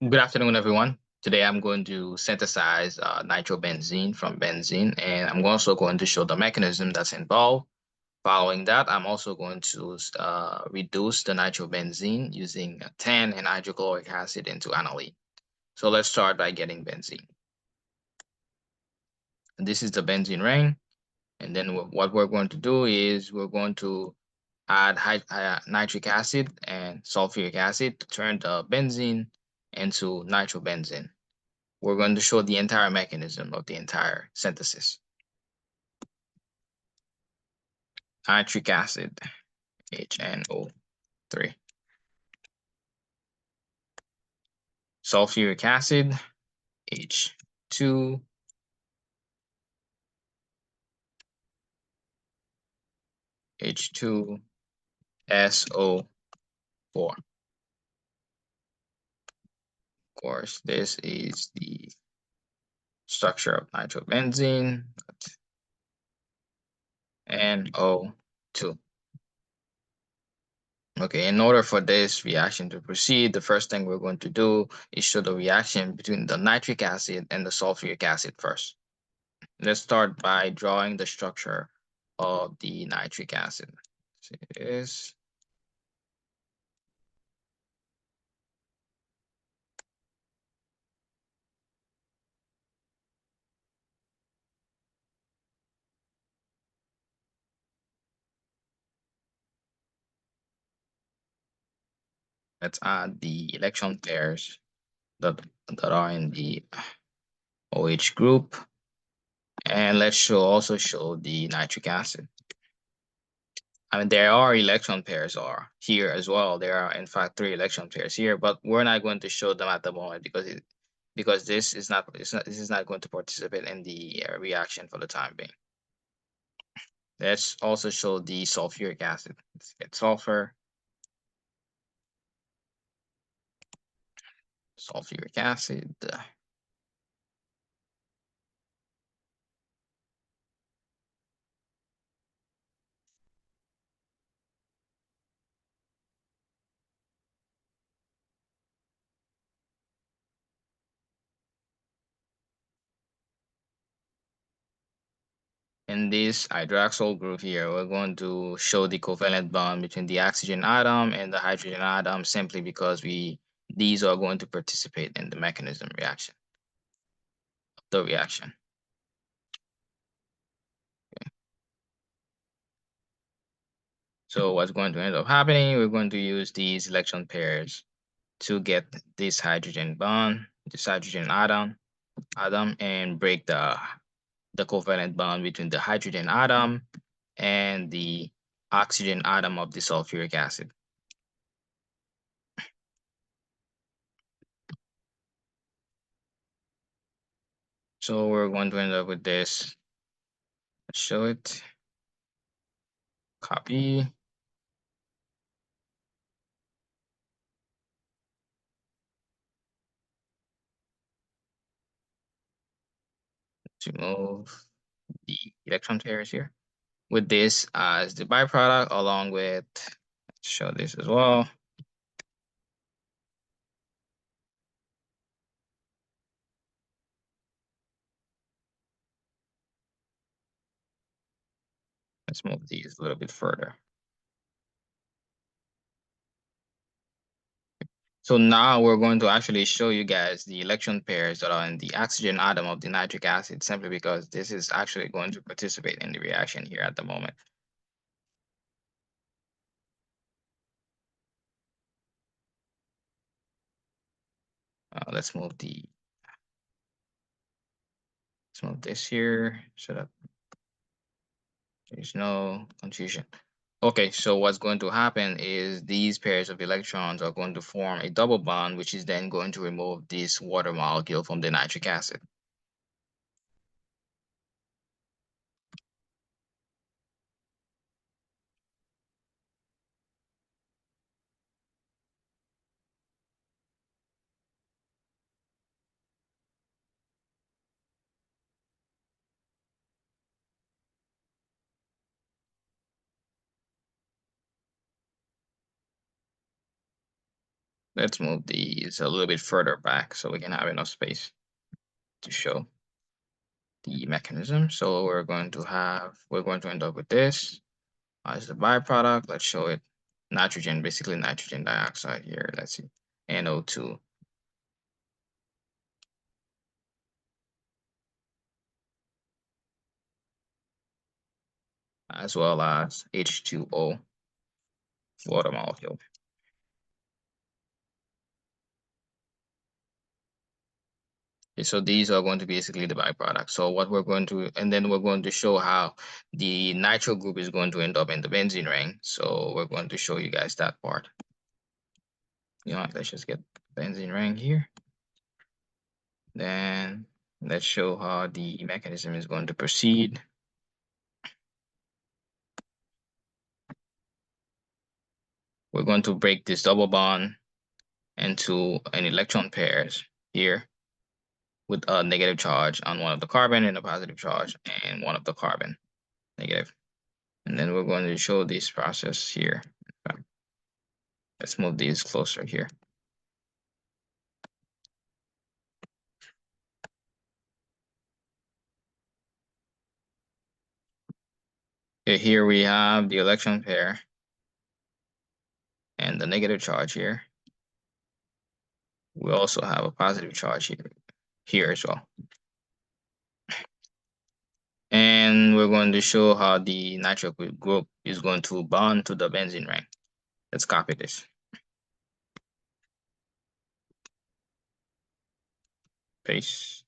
Good afternoon, everyone. Today I'm going to synthesize nitrobenzene from benzene, and I'm also going to show the mechanism that's involved. Following that, I'm also going to reduce the nitrobenzene using 10 and hydrochloric acid into aniline. So let's start by getting benzene. And this is the benzene ring, and then what we're going to do is we're going to add nitric acid and sulfuric acid to turn the benzene into nitrobenzene. We're going to show the entire mechanism of the entire synthesis. Nitric acid, HNO3. Sulfuric acid, H2. H2SO4. Of course, this is the structure of nitrobenzene, NO2. Okay, in order for this reaction to proceed, the first thing we're going to do is show the reaction between the nitric acid and the sulfuric acid first. Let's start by drawing the structure of the nitric acid. So it is let's add the electron pairs that are in the OH group, and let's also show the nitric acid. I mean, there are electron pairs are here as well. There are in fact 3 electron pairs here, but we're not going to show them at the moment because this is not going to participate in the reaction for the time being. Let's also show the sulfuric acid. Let's get sulfuric acid. In this hydroxyl group here, we're going to show the covalent bond between the oxygen atom and the hydrogen atom simply because these are going to participate in the mechanism reaction. The reaction. Okay. So what's going to end up happening, we're going to use these electron pairs to get this hydrogen bond, this hydrogen atom, and break the covalent bond between the hydrogen atom and the oxygen atom of the sulfuric acid. So we're going to end up with this. Let's show it. Copy. To move the electron pairs here. With this as the byproduct, along with, let's show this as well. Let's move these a little bit further. So now we're going to actually show you guys the electron pairs that are in the oxygen atom of the nitric acid, simply because this is actually going to participate in the reaction here at the moment. Let's move this here so that there's no confusion. Okay, so what's going to happen is these pairs of electrons are going to form a double bond, which is then going to remove this water molecule from the nitric acid. Let's move these a little bit further back so we can have enough space to show the mechanism. So we're going to end up with this as the byproduct. Let's show it. Nitrogen, basically nitrogen dioxide here. Let's see, NO2. As well as H2O, water molecule. Okay, so these are going to be basically the byproducts. So what we're going to, and then we're going to show how the nitro group is going to end up in the benzene ring. So we're going to show you guys that part. You know what, let's just get benzene ring here. Then let's show how the mechanism is going to proceed. We're going to break this double bond into an electron pairs here with a negative charge on one of the carbon and a positive charge and one of the carbon, negative. And then we're going to show this process here. Let's move these closer here. Okay, here we have the electron pair and the negative charge here. We also have a positive charge here as well. And we're going to show how the nitro group is going to bond to the benzene ring. Let's copy this. Paste.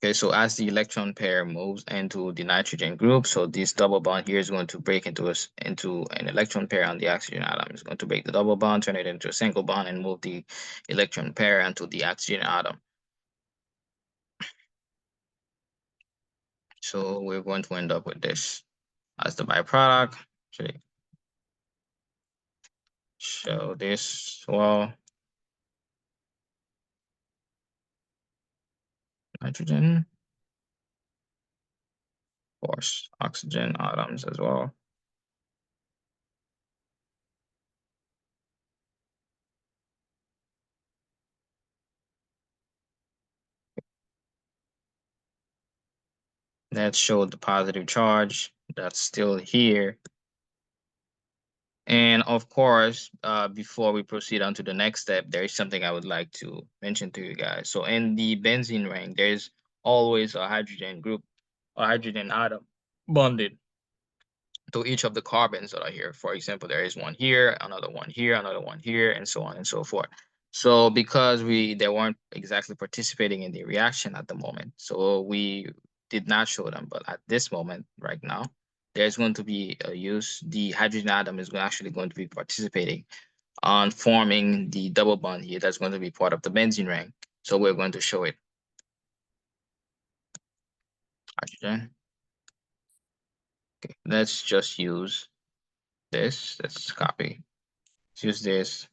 Okay, so as the electron pair moves into the nitrogen group, so this double bond here is going to break into an electron pair on the oxygen atom. It's going to break the double bond, turn it into a single bond, and move the electron pair into the oxygen atom. So we're going to end up with this as the byproduct. Show this well. Nitrogen, of course, oxygen atoms as well. That showed the positive charge that's still here. And of course, before we proceed on to the next step, there is something I would like to mention to you guys. So in the benzene ring, there's always a hydrogen group, a hydrogen atom bonded to each of the carbons that are here. For example, there is one here, another one here, and so on and so forth. So because they weren't exactly participating in the reaction at the moment, so we did not show them. But at this moment, right now, there's going to be a use. The hydrogen atom is actually going to be participating on forming the double bond here. That's going to be part of the benzene ring. So we're going to show it. Hydrogen. Okay, let's just use this. Let's copy. Let's use this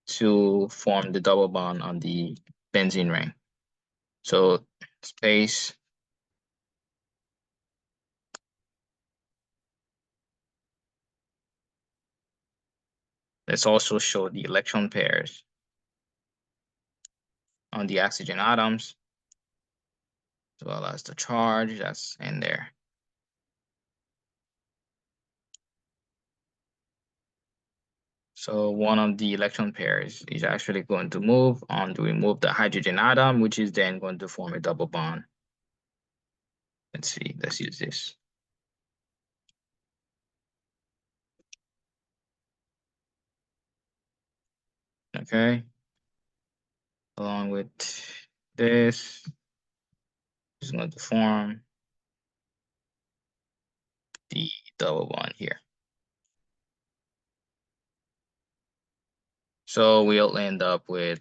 to form the double bond on the benzene ring. So space. Let's also show the electron pairs on the oxygen atoms, as well as the charge that's in there. So one of the electron pairs is actually going to move on to remove the hydrogen atom, which is then going to form a double bond. Let's see, let's use this. Okay. Along with this, It's going to form the double bond here. So we'll end up with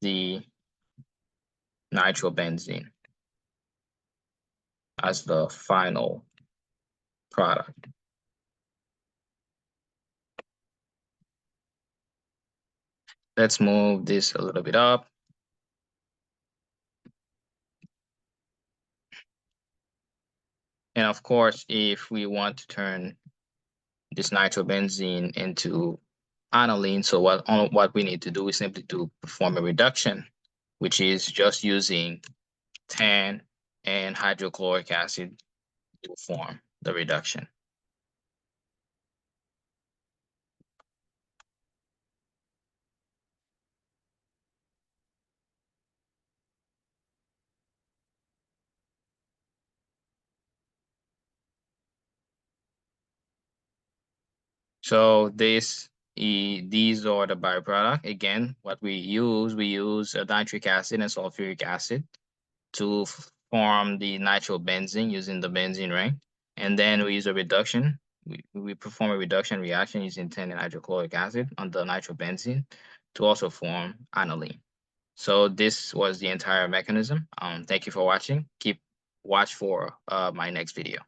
the nitrobenzene as the final product. Let's move this a little bit up. And of course, if we want to turn this nitrobenzene into aniline, so what we need to do is simply to perform a reduction, which is just using tan and hydrochloric acid to form the reduction. So these are the byproduct. Again, what we use nitric acid and sulfuric acid to form the nitrobenzene using the benzene ring. And then we use a reduction. We perform a reduction reaction using tan and hydrochloric acid on the nitrobenzene to also form aniline. So this was the entire mechanism. Thank you for watching. Keep watch for my next video.